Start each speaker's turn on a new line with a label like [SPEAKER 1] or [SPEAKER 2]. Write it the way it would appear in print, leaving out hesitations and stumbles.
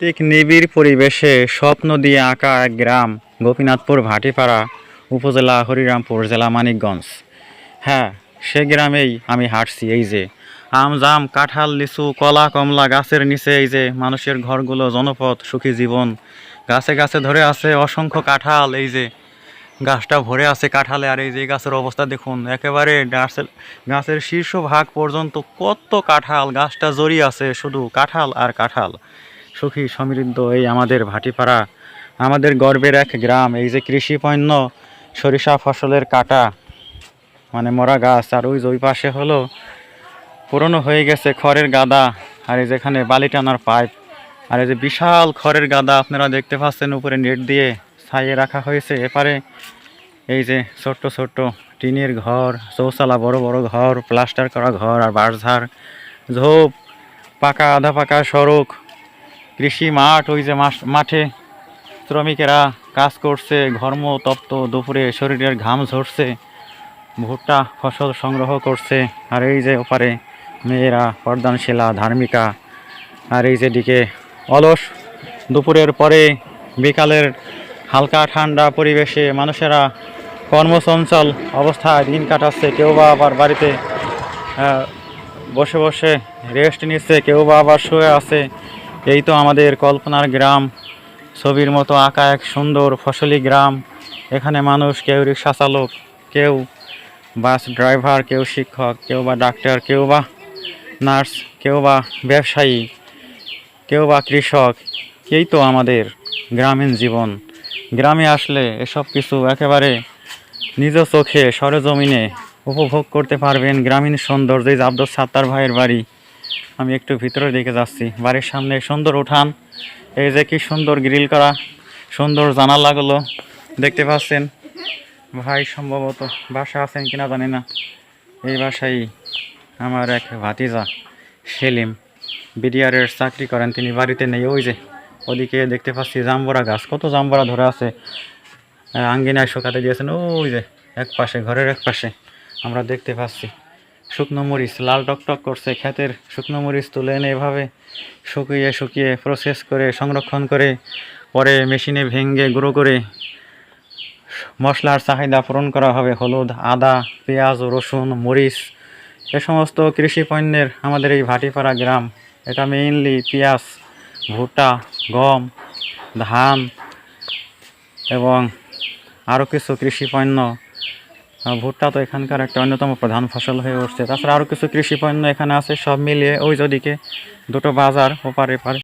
[SPEAKER 1] ঠিক নিবিড় পরিবেশে স্বপ্ন দিয়ে আঁকা এক গ্রাম গোপীনাথপুর ভাটিপাড়া, উপজেলা হরিরামপুর, জেলা মানিকগঞ্জ। হ্যাঁ, সে গ্রামেই আমি হাঁটছি। এই যে আম, জাম, কাঁঠাল, লিচু, কলা, কমলা গাছের নিচে এই যে মানুষের ঘরগুলো, জনপদ, সুখী জীবন। গাছে গাছে ধরে আছে অসংখ্য কাঁঠাল। এই যে গাছটা ভরে আছে কাঁঠালে। আর এই যে গাছের অবস্থা দেখুন, একেবারে গাছের শীর্ষ ভাগ পর্যন্ত কত কাঁঠাল। গাছটা জড়িয়ে আছে শুধু কাঁঠাল আর কাঁঠাল। সুখী সমৃদ্ধ এই আমাদের ভাটিপাড়া, আমাদের গর্বের এক গ্রাম। এই যে কৃষি পণ্য, সরিষা ফসলের কাটা, মানে মরা গাছ। আর ওই পাশে হলো পুরনো হয়ে গেছে খড়ের গাদা। আর এই যেখানে বালি টানার পাইপ। আর এই যে বিশাল খড়ের গাদা আপনারা দেখতে পাচ্ছেন, উপরে নেট দিয়ে ছাইয়ে রাখা হয়েছে। এপারে এই যে ছোট্ট ছোট্ট টিনের ঘর, চৌচালা বড় বড় ঘর, প্লাস্টার করা ঘর আর বাঁশঝাড়, ঝোপ, পাকা আধা পাকা সড়ক, কৃষি মাঠ। ওই যে মাঠে শ্রমিকেরা কাজ করছে, ঘর্মতপ্ত দুপুরে শরীরের ঘাম ঝরছে, ভুট্টা ফসল সংগ্রহ করছে। আর এই যে ওপারে মেয়েরা পর্দানশীলা, ধার্মিকা। আর এই যেদিকে অলস দুপুরের পরে বিকালের হালকা ঠান্ডা পরিবেশে মানুষেরা কর্মচঞ্চল অবস্থায় দিন কাটাচ্ছে। কেউ বা আবার বাড়িতে বসে বসে রেস্ট নিচ্ছে, কেউ বা আবার শুয়ে আছে। এই তো আমাদের কল্পনার গ্রাম, ছবির মতো আঁকা এক সুন্দর ফসলি গ্রাম। এখানে মানুষ কেউ রিক্সা চালক, কেউ বাস ড্রাইভার, কেউ শিক্ষক, কেউ বা ডাক্তার, কেউ বা নার্স, কেউ বা ব্যবসায়ী, কেউ বা কৃষক। এই তো আমাদের গ্রামীণ জীবন। গ্রামে আসলে এসব কিছু একেবারে নিজ চোখে সরেজমিনে উপভোগ করতে পারবেন। গ্রামীণ সৌন্দর্য। এই যে আব্দুল সাত্তার ভাইয়ের বাড়ি, আমি একটু ভিতরে দিকে যাচ্ছি। বাড়ির সামনে সুন্দর উঠান, এই যে কি সুন্দর গ্রিল করা, সুন্দর জানালাগুলো দেখতে পাচ্ছেন। ভাই সম্ভবত বাসা আছেন কিনা জানি না। এই বাসায় আমার এক ভাতিজা সেলিম বিডিআরের চাকরি করেন, তিনি বাড়িতে নেই। ওই যে ওদিকে দেখতে পাচ্ছি জাম্বরা গাছ, কত জাম্বরা ধরে আছে, আঙ্গিনায় শুকাতে দিয়েছেন। ওই যে এক পাশে, ঘরের এক পাশে আমরা দেখতে পাচ্ছি শুকনো মরিচ লাল টকটক করছে। ক্ষেতের শুকনো মরিচ তুলে এনে এভাবে শুকিয়ে শুকিয়ে প্রসেস করে সংরক্ষণ করে পরে মেশিনে ভেঙে গুঁড়ো করে মশলার চাহিদা পূরণ করা হবে। হলুদ, আদা, পেঁয়াজ, রসুন, মরিচ, এ সমস্ত কৃষি পণ্যের আমাদের এই ভাটিপাড়া গ্রাম। এটা মেইনলি পেঁয়াজ, ভুট্টা, গম, ধান এবং আরও কিছু কৃষি পণ্য। ভুট্টা তো এখানকার একটা অন্যতম প্রধান ফসল হয়ে উঠছে। তাছাড়া আরও কিছু কৃষি পণ্য এখানে আছে। সব মিলিয়ে ওই যদিকে দুটো বাজার ওপারে পারে।